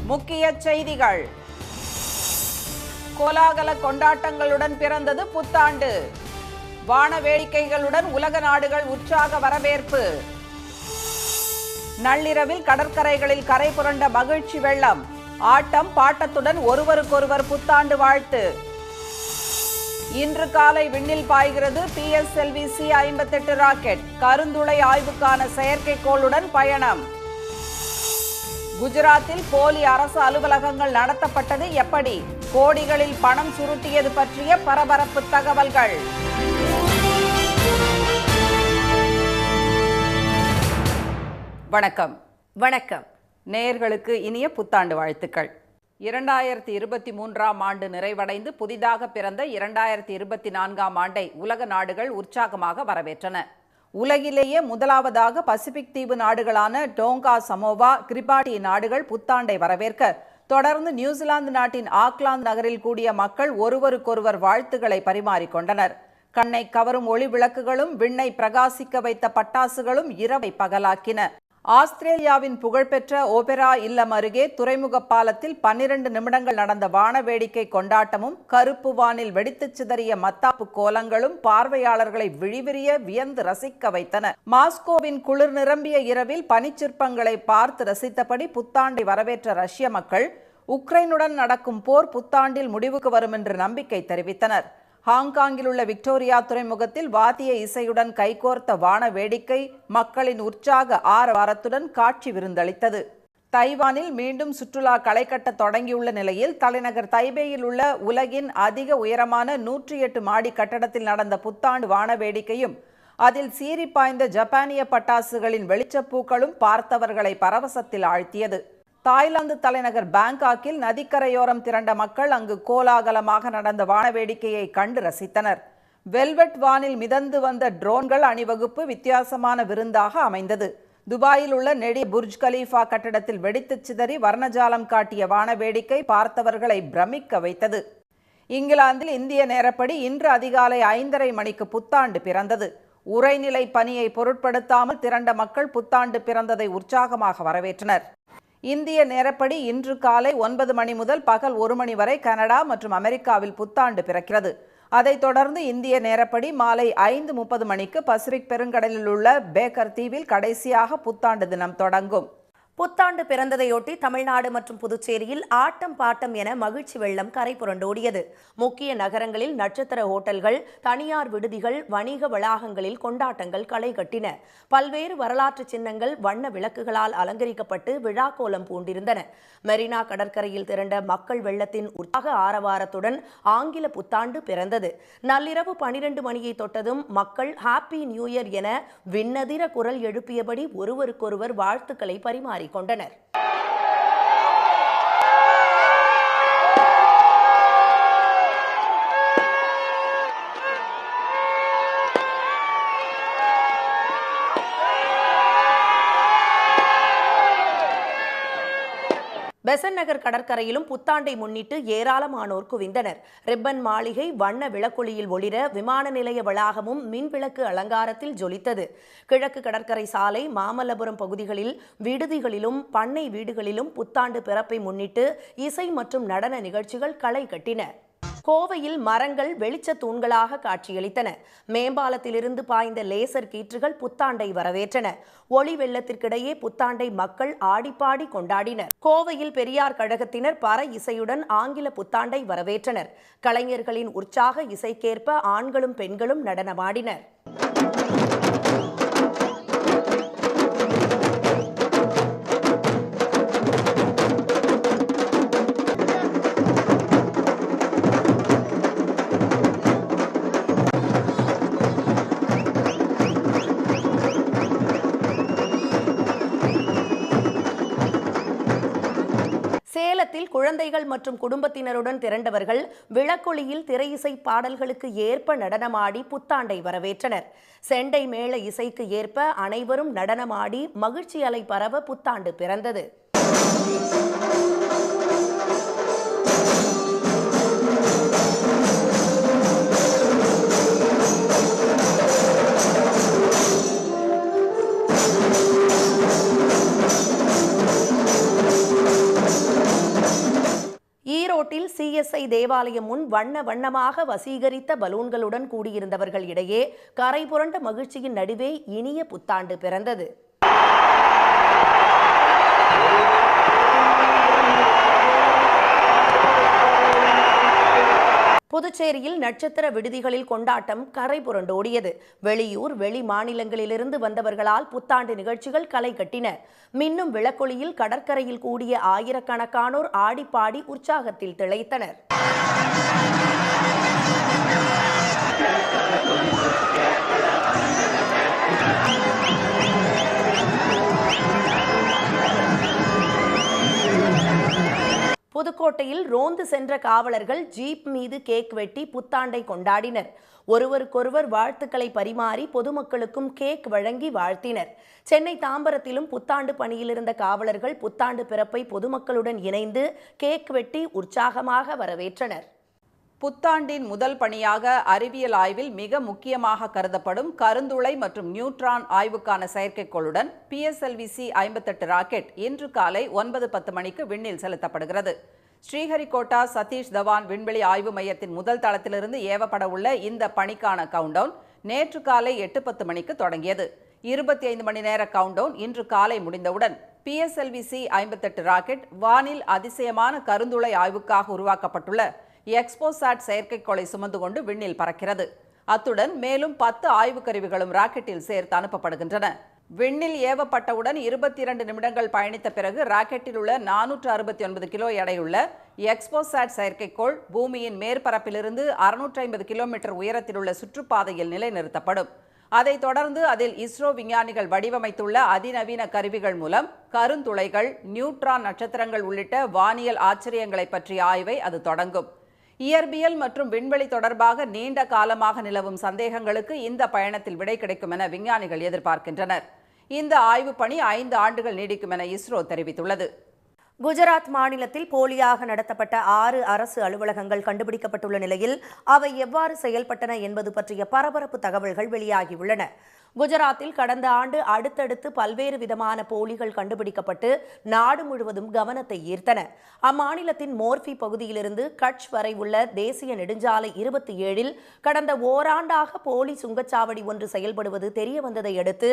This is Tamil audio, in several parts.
முக்கிய செய்திகள். கோலாகல கொண்டாட்டங்களுடன் பிறந்தது புத்தாண்டு. வான வேடிக்கைகளுடன் உலக நாடுகள் உற்சாக வரவேற்பு. நள்ளிரவில் கடற்கரைகளில் கரை புரண்ட மகிழ்ச்சி வெள்ளம். ஆட்டம் பாட்டத்துடன் ஒருவருக்கொருவர் புத்தாண்டு வாழ்த்து. இன்று காலை விண்ணில் பாய்கிறது PSLV C-58 ராக்கெட். கருந்துளை ஆய்வுக்கான செயற்கைக்கோளுடன் பயணம். குஜராத்தில் போலி அரசு அலுவலகங்கள் நடத்தப்பட்டது எப்படி? கோடிகளில் பணம் சுருட்டியது பற்றிய பரபரப்பு தகவல்கள். வணக்கம். வணக்கம். நேயர்களுக்கு இனிய புத்தாண்டு வாழ்த்துக்கள். 2023ஆம் ஆண்டு நிறைவடைந்து புதிதாக பிறந்த 2024ஆம் ஆண்டை உலக நாடுகள் உற்சாகமாக வரவேற்றன. உலகிலேயே முதலாவதாக பசிபிக் தீவு நாடுகளான டோங்கா, சமோவா, கிரிபாட்டி நாடுகள் புத்தாண்டை வரவேற்க, தொடர்ந்து நியூசிலாந்து நாட்டின் ஆக்லாந்து நகரில் கூடிய மக்கள் ஒருவருக்கொருவர் வாழ்த்துக்களை பரிமாறிக்கொண்டனர். கண்ணை கவரும் ஒளி விளக்குகளும் விண்ணை பிரகாசிக்க வைத்த பட்டாசுகளும் இரவை பகலாக்கின. ஆஸ்திரேலியாவின் புகழ்பெற்ற ஓபெரா இல்லம் அருகே துறைமுக பாலத்தில் 12 நிமிடங்கள் நடந்த வான வேடிக்கை கொண்டாட்டமும் கருப்பு வானில் வெடித்து சிதறிய மத்தாப்பு கோலங்களும் பார்வையாளர்களை விழிவிரிய வியந்து ரசிக்க வைத்தன. மாஸ்கோவின் குளிர் நிரம்பிய இரவில் பனிச்சிற்பங்களை பார்த்து ரசித்தபடி புத்தாண்டை வரவேற்ற ரஷ்ய மக்கள் உக்ரைனுடன் நடக்கும் போர் புத்தாண்டில் முடிவுக்கு வரும் என்று நம்பிக்கை தெரிவித்தனர். ஹாங்காங்கில் உள்ள விக்டோரியா துறைமுகத்தில் வாத்திய இசையுடன் கைகோர்த்த வான வேடிக்கை மக்களின் உற்சாக ஆரவாரத்துடன் காட்சி விருந்தளித்தது. தைவானில் மீண்டும் சுற்றுலா களை கட்ட தொடங்கியுள்ள நிலையில் தலைநகர் தைபேயில் உள்ள உலகின் அதிக உயரமான 108 மாடி கட்டடத்தில் நடந்த புத்தாண்டு வான வேடிக்கையும் அதில் சீறி பாய்ந்த ஜப்பானிய பட்டாசுகளின் வெளிச்சப்பூக்களும் பார்த்தவர்களை பரவசத்தில் ஆழ்த்தியது. தாய்லாந்து தலைநகர் பாங்காக்கில் நதிக்கரையோரம் திரண்ட மக்கள் அங்கு கோலாகலமாக நடந்த வான வேடிக்கையை கண்டு ரசித்தனர். வெல்வெட் வானில் மிதந்து வந்த ட்ரோன்கள் அணிவகுப்பு வித்தியாசமான விருந்தாக அமைந்தது. துபாயில் உள்ள நெடிய புர்ஜ் கலீஃபா கட்டடத்தில் வெடித்து சிதறி வர்ணஜாலம் காட்டிய வான வேடிக்கை பார்த்தவர்களை பிரமிக்க வைத்தது. இங்கிலாந்தில் இந்திய நேரப்படி இன்று அதிகாலை 5:30 மணிக்கு புத்தாண்டு பிறந்தது. உறைநிலை பனியை பொருட்படுத்தாமல் திரண்ட மக்கள் புத்தாண்டு பிறந்ததை உற்சாகமாக வரவேற்றனர். இந்திய நேரப்படி இன்று காலை 9 மணி முதல் பகல் 1 மணி வரை கனடா மற்றும் அமெரிக்காவில் புத்தாண்டு பிறக்கிறது. அதைத் தொடர்ந்து இந்திய நேரப்படி மாலை 5:30 மணிக்கு பசிபிக் பெருங்கடலில் உள்ள பேக்கர் தீவில் கடைசியாக புத்தாண்டு தினம் தொடங்கும். புத்தாண்டு பிறந்ததையொட்டி தமிழ்நாடு மற்றும் புதுச்சேரியில் ஆட்டம் பாட்டம் என மகிழ்ச்சி வெள்ளம் கரை புரண்டோடியது. முக்கிய நகரங்களில் நட்சத்திர ஹோட்டல்கள், தனியார் விடுதிகள், வணிக வளாகங்களில் கொண்டாட்டங்கள் களை கட்டின. பல்வேறு வரலாற்று சின்னங்கள் வண்ண விளக்குகளால் அலங்கரிக்கப்பட்டு விழாக்கோலம் பூண்டிருந்தன. மெரினா கடற்கரையில் திரண்ட மக்கள் வெள்ளத்தின் உற்சாக ஆரவாரத்துடன் ஆங்கில புத்தாண்டு பிறந்தது. நள்ளிரவு 12 மணியை தொட்டதும் மக்கள் ஹாப்பி நியூ இயர் என விண்ணதிர குரல் எழுப்பியபடி ஒருவருக்கொருவர் வாழ்த்துக்களை பரிமாறி கொண்டனர். பெசன்ட் நகர் கடற்கரையிலும் புத்தாண்டை முன்னிட்டு ஏராளமானோர் குவிந்தனர். ரிப்பன் மாளிகை வண்ண விளக்கொளியில் ஒளிர விமான நிலைய வளாகமும் மின்விளக்கு அலங்காரத்தில் ஜொலித்தது. கிழக்கு கடற்கரை சாலை, மாமல்லபுரம் பகுதிகளில் விடுதிகளிலும் பண்ணை வீடுகளிலும் புத்தாண்டு பிறப்பை முன்னிட்டு இசை மற்றும் நடன நிகழ்ச்சிகள் களை கட்டின. கோவையில் மரங்கள் வெளிச்ச தூண்களாக காட்சியளித்தன. மேம்பாலத்திலிருந்து பாய்ந்த லேசர் கீற்றுகள் புத்தாண்டை வரவேற்றன. ஒளி வெள்ளத்திற்கிடையே புத்தாண்டை மக்கள் ஆடிப்பாடி கொண்டாடினர். கோவையில் பெரியார் கழகத்தினர் பற இசையுடன் ஆங்கில புத்தாண்டை வரவேற்றனர். கலைஞர்களின் உற்சாக இசைக்கேற்ப ஆண்களும் பெண்களும் நடனமாடினர். சேலத்தில் குழந்தைகள் மற்றும் குடும்பத்தினருடன் திரண்டவர்கள் விளக்கொளியில் திரையிசை பாடல்களுக்கு ஏற்ப நடனமாடி புத்தாண்டை வரவேற்றனர். செண்டை மேள இசைக்கு ஏற்ப அனைவரும் நடனமாடி மகிழ்ச்சி அலை பரவ புத்தாண்டு பிறந்தது. ஈரோட்டில் சிஎஸ்ஐ தேவாலயம் முன் வண்ண வண்ணமாக வசீகரித்த பலூன்களுடன் கூடியிருந்தவர்கள் இடையே கரை புரண்ட மகிழ்ச்சியின் நடுவே இனிய புத்தாண்டு பிறந்தது. புதுச்சேரியில் நட்சத்திர விடுதிகளில் கொண்டாட்டம் கரை புரண்டோடியது. வெளியூர் வெளி மாநிலங்களிலிருந்து வந்தவர்களால் புத்தாண்டு நிகழ்ச்சிகள் களை கட்டின. மின்னும் விளக்கொளியில் கடற்கரையில் கூடிய ஆயிரக்கணக்கானோர் ஆடிப்பாடி உற்சாகத்தில் திளைத்தனர். புதுக்கோட்டையில் ரோந்து சென்ற காவலர்கள் ஜீப் மீது கேக் வெட்டி புத்தாண்டை கொண்டாடினர். ஒருவருக்கொருவர் வாழ்த்துக்களை பரிமாறி பொதுமக்களுக்கும் கேக் வழங்கி வாழ்த்தினர். சென்னை தாம்பரத்திலும் புத்தாண்டு பணியில் இருந்த காவலர்கள் புத்தாண்டு பிறப்பை பொதுமக்களுடன் இணைந்து கேக் வெட்டி உற்சாகமாக வரவேற்றனர். புத்தாண்டின் முதல் பணியாக அறிவியல் ஆய்வில் மிக முக்கியமாக கருதப்படும் கருந்துளை மற்றும் நியூட்ரான் ஆய்வுக்கான செயற்கைக்கோளுடன் PSLV-C-58 ராக்கெட் இன்று காலை 9:10 மணிக்கு விண்ணில் செலுத்தப்படுகிறது. ஸ்ரீஹரிகோட்டா சதீஷ் தவான் விண்வெளி ஆய்வு மையத்தின் முதல் தளத்திலிருந்து ஏவப்பட உள்ள இந்த பணிக்கான கவுண்டவுன் நேற்று காலை 8:10 மணிக்கு தொடங்கியது. 25 மணி நேர கவுண்டவுன் இன்று காலை முடிந்தவுடன் PSLV-C-58 ராக்கெட் வானில் அதிசயமான கருந்துளை ஆய்வுக்காக உருவாக்கப்பட்டுள்ள எக்ஸ்போசாட் செயற்கைக்கோளை சுமந்து கொண்டு விண்ணில் பறக்கிறது. அத்துடன் மேலும் 10 ஆய்வு கருவிகளும் ராக்கெட்டில் சேர்த்து அனுப்பப்படுகின்றன. விண்ணில் ஏவப்பட்டவுடன் 22 நிமிடங்கள் பயணித்த பிறகு ராக்கெட்டில் உள்ள 469 கிலோ எடையுள்ள எக்ஸ்போசாட் செயற்கைக்கோள் பூமியின் மேற்பரப்பிலிருந்து 650 கிலோமீட்டர் உயரத்தில் உள்ள சுற்றுப்பாதையில் நிலைநிறுத்தப்படும். அதைத் தொடர்ந்து அதில் இஸ்ரோ விஞ்ஞானிகள் வடிவமைத்துள்ள அதிநவீன கருவிகள் மூலம் கருந்துளைகள், நியூட்ரான் நட்சத்திரங்கள் உள்ளிட்ட வானியல் ஆச்சரியங்களை பற்றிய ஆய்வை அது தொடங்கும். இயற்பியல் மற்றும் விண்வெளி தொடர்பாக நீண்ட காலமாக நிலவும் சந்தேகங்களுக்கு இந்த பயணத்தில் விடை கிடைக்கும் என விஞ்ஞானிகள் எதிர்பார்க்கின்றனர். இந்த ஆய்வு பணி 5 ஆண்டுகள் நீடிக்கும் என இஸ்ரோ தெரிவித்துள்ளது. குஜராத் மாநிலத்தில் போலியாக நடத்தப்பட்ட 6 அரசு அலுவலகங்கள் கண்டுபிடிக்கப்பட்டுள்ள நிலையில் அவை எவ்வாறு செயல்பட்டன என்பது பற்றிய பரபரப்பு தகவல்கள் வெளியாகியுள்ளன. குஜராத்தில் கடந்த ஆண்டு அடுத்தடுத்து பல்வேறு விதமான போலிகள் கண்டுபிடிக்கப்பட்டு நாடு முழுவதும் கவனத்தை ஈர்த்தன. அம்மாநிலத்தின் மோர்பி பகுதியிலிருந்து கட்ச் வரை உள்ள தேசிய நெடுஞ்சாலை 27இல் கடந்த ஓராண்டாக போலி சுங்கச்சாவடி ஒன்று செயல்படுவது தெரிய வந்ததை அடுத்து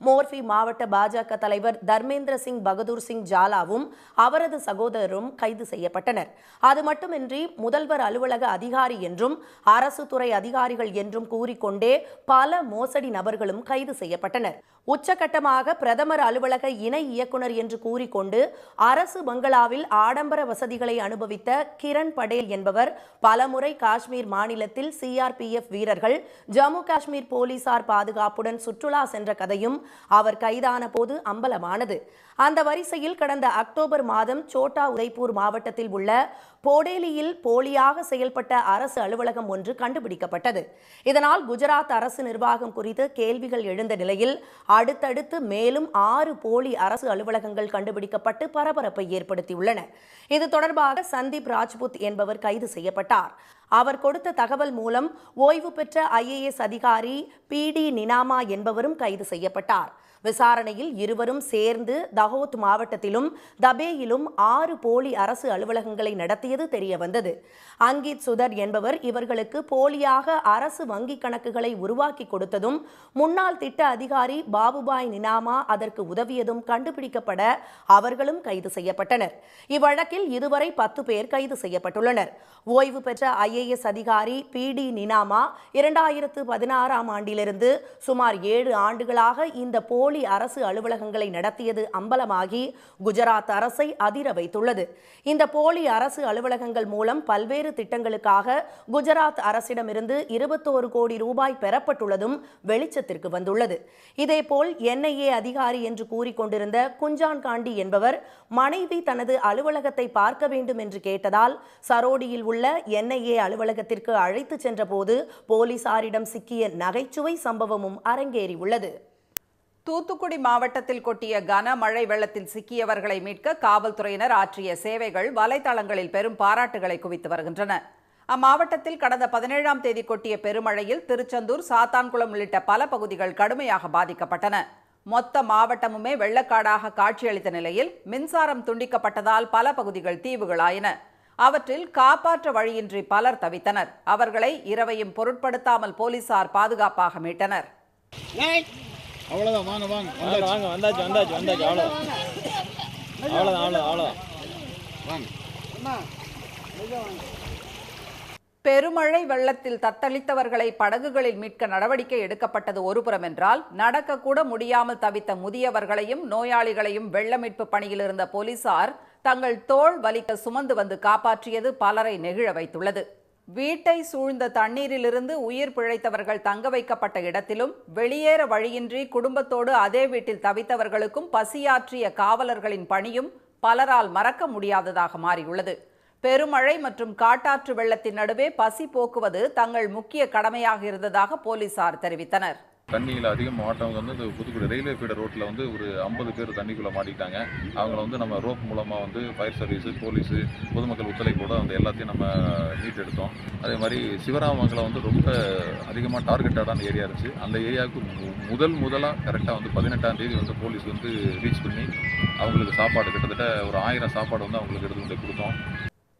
மோர்பி மாவட்ட பாஜக தலைவர் தர்மேந்திர சிங் பகதூர் சிங் ஜாலாவும் அவரது சகோதரரும் கைது செய்யப்பட்டனர். அது மட்டுமின்றி முதல்வர் அலுவலக அதிகாரி என்றும் அரசு துறை அதிகாரிகள் என்றும் கூறிக்கொண்டே பல மோசடி நபர்களும் கைது செய்யப்பட்டனர். உச்சகட்டமாக பிரதமர் அலுவலக இணை இயக்குனர் என்று கூறிக்கொண்டு அரசு பங்களாவில் ஆடம்பர வசதிகளை அனுபவித்த கிரண் படேல் என்பவர் பலமுறை காஷ்மீர் மாநிலத்தில் CRPF வீரர்கள், ஜம்மு காஷ்மீர் போலீசார் பாதுகாப்புடன் சுற்றுலா சென்ற கதையும் அவர் கைதான போது அம்பலமானது. அந்த வரிசையில் கடந்த அக்டோபர் மாதம் சோட்டா உதய்பூர் மாவட்டத்தில் உள்ள போடேலியில் போலியாக செயல்பட்ட அரசு அலுவலகம் ஒன்று கண்டுபிடிக்கப்பட்டது. இதனால் குஜராத் அரசு நிர்வாகம் குறித்து கேள்விகள் எழுந்த நிலையில் அடுத்தடுத்து மேலும் 6 போலி அரசு அலுவலகங்கள் கண்டுபிடிக்கப்பட்டு பரபரப்பை ஏற்படுத்தியுள்ளன. இது தொடர்பாக சந்தீப் ராஜ்புத் என்பவர் கைது செய்யப்பட்டார். அவர் கொடுத்த தகவல் மூலம் ஓய்வு பெற்ற IAS அதிகாரி PD நினாமா என்பவரும் கைது செய்யப்பட்டார். விசாரணையில் இருவரும் சேர்ந்து தஹோத் மாவட்டத்திலும் தபேயிலும் 6 போலி அரசு அலுவலகங்களை நடத்தியது தெரிய வந்தது. அங்கித் சுதர் என்பவர் இவர்களுக்கு போலியாக அரசு வங்கி கணக்குகளை உருவாக்கி கொடுத்ததும் முன்னாள் திட்ட அதிகாரி பாபுபாய் நினாமா அதற்கு உதவியதும் கண்டுபிடிக்கப்பட அவர்களும் கைது செய்யப்பட்டனர். இவ்வழக்கில் இதுவரை 10 பேர் கைது செய்யப்பட்டுள்ளனர். ஓய்வு பெற்ற IAS அதிகாரி PD நினாமா 2016ஆம் ஆண்டிலிருந்து சுமார் 7 ஆண்டுகளாக இந்த போலி அரசு அலுவலகங்களை நடத்தியது அம்பலமாகி குஜராத் அரசை அதிர வைத்துள்ளது. இந்த போலி அரசு அலுவலகங்கள் மூலம் பல்வேறு திட்டங்களுக்காக குஜராத் அரசிடமிருந்து 21 கோடி ரூபாய் பெறப்பட்டுள்ளதும் வெளிச்சத்திற்கு வந்துள்ளது. இதேபோல் NIA அதிகாரி என்று கூறிக்கொண்டிருந்த குஞ்சான் காண்டி என்பவர் மனைவி தனது அலுவலகத்தை பார்க்க வேண்டும் என்று கேட்டதால் சரோடியில் உள்ள NIA அலுவலகத்திற்கு அழைத்து சென்ற போது போலீசாரிடம் சிக்கிய நகைச்சுவை சம்பவமும் அரங்கேறியுள்ளது. தூத்துக்குடி மாவட்டத்தில் கொட்டிய கனமழை வெள்ளத்தில் சிக்கியவர்களை மீட்க காவல்துறையினர் ஆற்றிய சேவைகள் வலைதளங்களில் பெரும் பாராட்டுகளை குவித்து வருகின்றன. அம்மாவட்டத்தில் கடந்த 17ஆம் தேதி கொட்டிய பெருமழையில் திருச்செந்தூர், சாத்தான்குளம் உள்ளிட்ட பல பகுதிகள் கடுமையாக பாதிக்கப்பட்டன. மொத்த மாவட்டமுமே வெள்ளக்காடாக காட்சியளித்த நிலையில் மின்சாரம் துண்டிக்கப்பட்டதால் பல பகுதிகள் தீவுகளாயின. அவற்றில் காப்பாற்ற வழியின்றி பலர் தவித்தனர். அவர்களை இரவையும் பொருட்படுத்தாமல் போலீசார் பாதுகாப்பாக மீட்டனர். பெருமழை வெள்ளத்தில் தத்தளித்தவர்களை படகுகளில் மீட்க நடவடிக்கை எடுக்கப்பட்டது ஒருபுறம் என்றால், நடக்கக்கூட முடியாமல் தவித்த முதியவர்களையும் நோயாளிகளையும் வெள்ள மீட்பு பணியில் இருந்த போலீசார் தங்கள் தோள் வலிக்க சுமந்து வந்து காப்பாற்றியது பலரை நெகிழ வைத்துள்ளது. வீட்டை சூழ்ந்த தண்ணீரிலிருந்து உயிர் பிழைத்தவர்கள் தங்க வைக்கப்பட்ட இடத்திலும், வெளியேற வழியின்றி குடும்பத்தோடு அதே வீட்டில் தவித்தவர்களுக்கும் பசியாற்றிய காவலர்களின் பணியும் பலரால் மறக்க முடியாததாக மாறியுள்ளது. பெருமழை மற்றும் காட்டாற்று வெள்ளத்தின் நடுவே பசி போக்குவது தங்கள் முக்கிய கடமையாக இருந்ததாக போலீசார் தெரிவித்தனர். தண்ணியில் அதிகம் மாட்டவங்க இந்த புதுக்குடி ரயில்வே ஃபீடர் ரோட்டில் ஒரு 50 பேர் தண்ணிக்குள்ளே மாட்டிட்டாங்க. அவங்கள நம்ம ரோப் மூலமாக ஃபயர் சர்வீஸு, போலீஸு, பொதுமக்கள் ஒத்துழைப்போடு எல்லாத்தையும் நம்ம மீட் எடுத்தோம். அதே மாதிரி சிவராமங்கலம் ரொம்ப அதிகமாக டார்கெட்டடான ஏரியா இருந்துச்சு. அந்த ஏரியாவுக்கு முதலாக கரெக்டாக 18ஆம் தேதி போலீஸ் ரீச் பண்ணி அவங்களுக்கு சாப்பாடு கிட்டத்தட்ட ஒரு 1000 சாப்பாடு அவங்களுக்கு எடுத்து கொண்டு கொடுத்தோம்.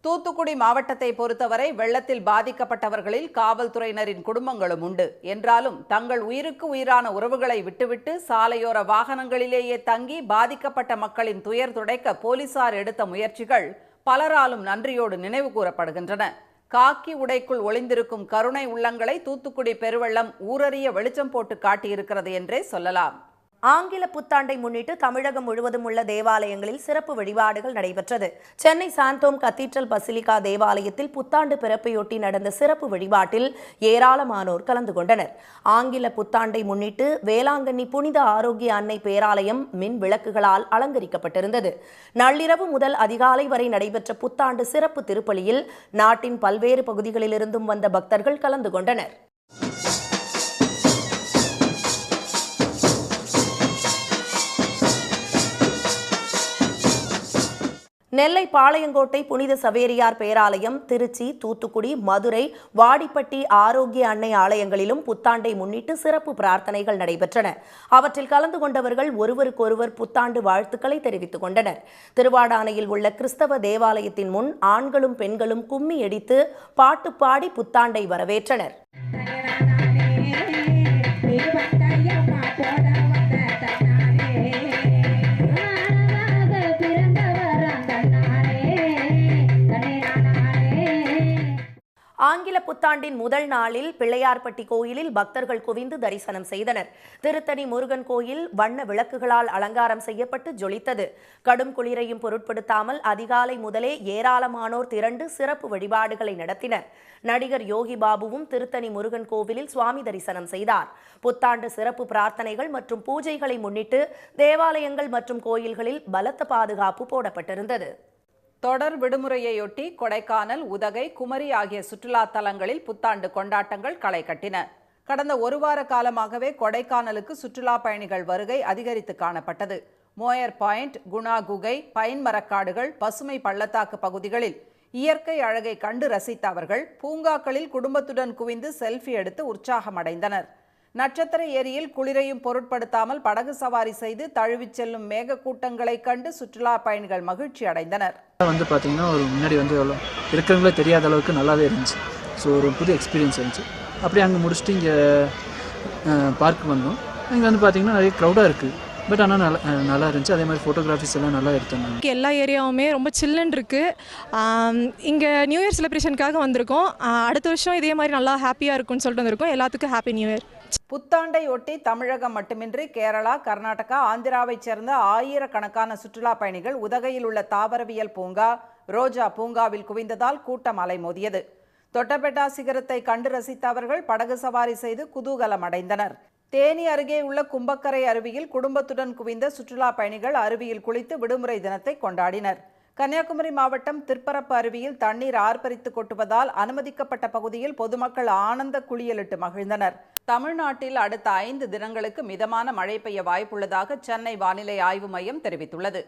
தூத்துக்குடி மாவட்டத்தை பொறுத்தவரை வெள்ளத்தில் பாதிக்கப்பட்டவர்களில் காவல்துறையினரின் குடும்பங்களும் உண்டு. என்றாலும் தங்கள் உயிருக்கு உயிரான உறவுகளை விட்டுவிட்டு சாலையோர வாகனங்களிலேயே தங்கி பாதிக்கப்பட்ட மக்களின் துயர் துடைக்க போலீசார் எடுத்த முயற்சிகள் பலராலும் நன்றியோடு நினைவு கூறப்படுகின்றன. காக்கி உடைக்குள் ஒளிந்திருக்கும் கருணை உள்ளங்களை தூத்துக்குடி பெருவெள்ளம் ஊரறிய வெளிச்சம் போட்டு காட்டியிருக்கிறது என்றே சொல்லலாம். ஆங்கில புத்தாண்டை முன்னிட்டு தமிழகம் முழுவதும் உள்ள தேவாலயங்களில் சிறப்பு வழிபாடுகள் நடைபெற்றது. சென்னை சாந்தோம் கத்தீட்ரல் பசிலிகா தேவாலயத்தில் புத்தாண்டு பிறப்பையொட்டி நடந்த சிறப்பு வழிபாட்டில் ஏராளமானோர் கலந்து கொண்டனர். ஆங்கில புத்தாண்டை முன்னிட்டு வேளாங்கண்ணி புனித ஆரோக்கிய அன்னை பேராலயம் மின் விளக்குகளால் அலங்கரிக்கப்பட்டிருந்தது. நள்ளிரவு முதல் அதிகாலை வரை நடைபெற்ற புத்தாண்டு சிறப்பு திருப்பலியில் நாட்டின் பல்வேறு பகுதிகளிலிருந்தும் வந்த பக்தர்கள் கலந்து கொண்டனர். நெல்லை பாளையங்கோட்டை புனித சவேரியார் பேராலயம், திருச்சி, தூத்துக்குடி, மதுரை, வாடிப்பட்டி ஆரோக்கிய அன்னை ஆலயங்களிலும் புத்தாண்டை முன்னிட்டு சிறப்பு பிரார்த்தனைகள் நடைபெற்றன. அவற்றில் கலந்து கொண்டவர்கள் ஒருவருக்கொருவர் புத்தாண்டு வாழ்த்துக்களை தெரிவித்துக் கொண்டனர். திருவாடானையில் உள்ள கிறிஸ்தவ தேவாலயத்தின் முன் ஆண்களும் பெண்களும் கும்மி அடித்து பாட்டு பாடி புத்தாண்டை வரவேற்றனர். ஆங்கில புத்தாண்டின் முதல் நாளில் பிள்ளையார்பட்டி கோயிலில் பக்தர்கள் குவிந்து தரிசனம் செய்தனர். திருத்தணி முருகன் கோயில் வண்ண விளக்குகளால் அலங்காரம் செய்யப்பட்டு ஜொலித்தது. கடும் குளிரையும் பொருட்படுத்தாமல் அதிகாலை முதலே ஏராளமானோர் திரண்டு சிறப்பு வழிபாடுகளை நடத்தினர். நடிகர் யோகி பாபுவும் திருத்தணி முருகன் கோவிலில் சுவாமி தரிசனம் செய்தார். புத்தாண்டு சிறப்பு பிரார்த்தனைகள் மற்றும் பூஜைகளை முன்னிட்டு தேவாலயங்கள் மற்றும் கோயில்களில் பலத்த பாதுகாப்பு போடப்பட்டிருந்தது. தொடர் விடுமுறையொட்டி கொடைக்கானல், உதகை, குமரி ஆகிய சுற்றுலா தலங்களில் புத்தாண்டு கொண்டாட்டங்கள் களை கட்டின. கடந்த ஒரு வார காலமாகவே கொடைக்கானலுக்கு சுற்றுலா பயணிகள் வருகை அதிகரித்து காணப்பட்டது. மோயர் பாயிண்ட், குணா குகை, பைன் மரக்காடுகள், பசுமை பள்ளத்தாக்கு பகுதிகளில் இயற்கை அழகை கண்டு ரசித்த அவர்கள் பூங்காக்களில் குடும்பத்துடன் குவிந்து செல்ஃபி எடுத்து உற்சாகமடைந்தனர். நட்சத்திர ஏரியில் குளிரையும் பொருட்படுத்தாமல் படகு சவாரி செய்து தழுவிச் செல்லும் மேக கூட்டங்களை கண்டு சுற்றுலா பயணிகள் மகிழ்ச்சி அடைந்தனர். பார்த்தீங்கன்னா ஒரு முன்னாடி எவ்வளோ இருக்கிறவங்களே தெரியாத அளவுக்கு நல்லாவே இருந்துச்சு. ஸோ ஒரு புது எக்ஸ்பீரியன்ஸ் இருந்துச்சு. அப்படியே அங்கே முடிச்சுட்டு இங்கே பார்க் வந்தோம். இங்கே பார்த்தீங்கன்னா நிறைய க்ரௌடாக இருக்குது. பட் ஆனால் நல்லா இருந்துச்சு. அதே மாதிரி ஃபோட்டோகிராஃபிஸ் எல்லாம் நல்லா எடுத்தோம். எல்லா ஏரியாவுமே ரொம்ப சில்லுன்னு இருக்குது. இங்கே நியூ இயர் செலிப்ரேஷனுக்காக வந்திருக்கோம். அடுத்த வருஷம் இதே மாதிரி நல்லா ஹாப்பியாக இருக்கும்னு சொல்லிட்டு வந்திருக்கோம். எல்லாத்துக்கும் ஹாப்பி நியூ இயர். புத்தாண்டை ஒட்டி தமிழகம் மட்டுமின்றி கேரளா, கர்நாடகா, ஆந்திராவைச் சேர்ந்த ஆயிரக்கணக்கான சுற்றுலா பயணிகள் உதகையில் உள்ள தாவரவியல் பூங்கா, ரோஜா பூங்காவில் குவிந்ததால் கூட்டம் அலைமோதியது. தொட்டபெட்டா சிகரத்தை கண்டு ரசித்த அவர்கள் படகு சவாரி செய்து குதூகலம் அடைந்தனர். தேனி அருகே உள்ள கும்பக்கரை அருவியில் குடும்பத்துடன் குவிந்த சுற்றுலா பயணிகள் அருவியில் குளித்து விடுமுறை தினத்தை கொண்டாடினர். கன்னியாகுமரி மாவட்டம் திற்பரப்பு அருவியில் தண்ணீர் ஆர்ப்பரித்து கொட்டுவதால் அனுமதிக்கப்பட்ட பகுதியில் பொதுமக்கள் ஆனந்த குளியலிட்டு மகிழ்ந்தனர். தமிழ்நாட்டில் அடுத்த 5 தினங்களுக்கு மிதமான மழை பெய்ய வாய்ப்புள்ளதாக சென்னை வானிலை ஆய்வு மையம் தெரிவித்துள்ளது.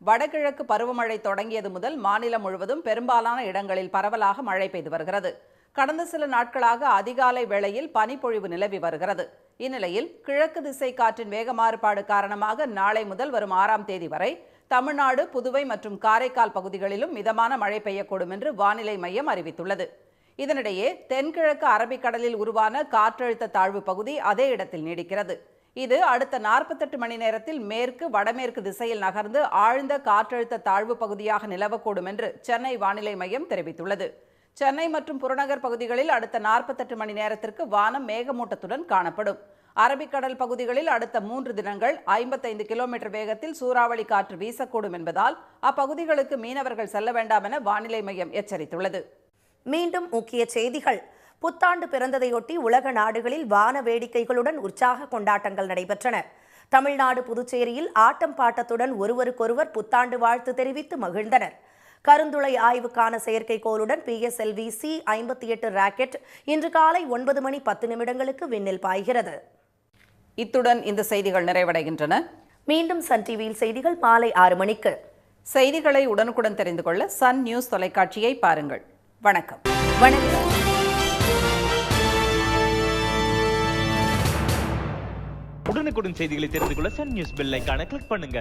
வடகிழக்கு பருவமழை தொடங்கியது முதல் மாநிலம் முழுவதும் பெரும்பாலான இடங்களில் பரவலாக மழை பெய்து வருகிறது. கடந்த சில நாட்களாக அதிகாலை வேளையில் பனிப்பொழிவு நிலவி வருகிறது. இந்நிலையில் கிழக்கு திசை காற்றின் வேக மாறுபாடு காரணமாக நாளை முதல் வரும் 6ஆம் தேதி வரை தமிழ்நாடு, புதுவை மற்றும் காரைக்கால் பகுதிகளிலும் மிதமான மழை பெய்யக்கூடும் என்று வானிலை மையம் அறிவித்துள்ளது. இதனிடையே தென்கிழக்கு அரபிக்கடலில் உருவான காற்றழுத்த தாழ்வு பகுதி அதே இடத்தில் நீடிக்கிறது. இது அடுத்த 48 மணி நேரத்தில் மேற்கு வடமேற்கு திசையில் நகர்ந்து ஆழ்ந்த காற்றழுத்த தாழ்வு பகுதியாக நிலவக்கூடும் என்று சென்னை வானிலை மையம் தெரிவித்துள்ளது. சென்னை மற்றும் புறநகர் பகுதிகளில் அடுத்த 48 மணி நேரத்திற்கு வானம் மேகமூட்டத்துடன் காணப்படும். அரபிக்கடல் பகுதிகளில் அடுத்த 3 தினங்கள் 55 கிலோமீட்டர் வேகத்தில் சூறாவளி காற்று வீசக்கூடும் என்பதால் அப்பகுதிகளுக்கு மீனவர்கள் செல்ல வேண்டாம் என வானிலை மையம் எச்சரித்துள்ளது. மீண்டும் முக்கிய செய்திகள். புத்தாண்டு பிறந்ததையொட்டி உலக நாடுகளில் வான வேடிக்கைகளுடன் உற்சாக கொண்டாட்டங்கள் நடைபெற்றன. தமிழ்நாடு, புதுச்சேரியில் ஆட்டம் பாட்டத்துடன் ஒருவருக்கொருவர் புத்தாண்டு வாழ்த்து தெரிவித்து மகிழ்ந்தனர். கருந்துளை ஆய்வுக்கான செயற்கைக்கோளுடன் PSLV C-58 ராக்கெட் இன்று காலை 9:10 விண்ணில் பாய்கிறது. இத்துடன் இந்த செய்திகள் நிறைவடைகின்றன. மீண்டும் சன் டிவியில் செய்திகள் மாலை 6 மணிக்கு. செய்திகளை உடனுக்குடன் தெரிந்து கொள்ள சன் நியூஸ் தொலைக்காட்சியை பாருங்கள். வணக்கம். வணக்கம். உடனுக்குடன் செய்திகளை தெரிந்து கொள்ள சன் நியூஸ் பெல் ஐகானை கிளிக் பண்ணுங்க.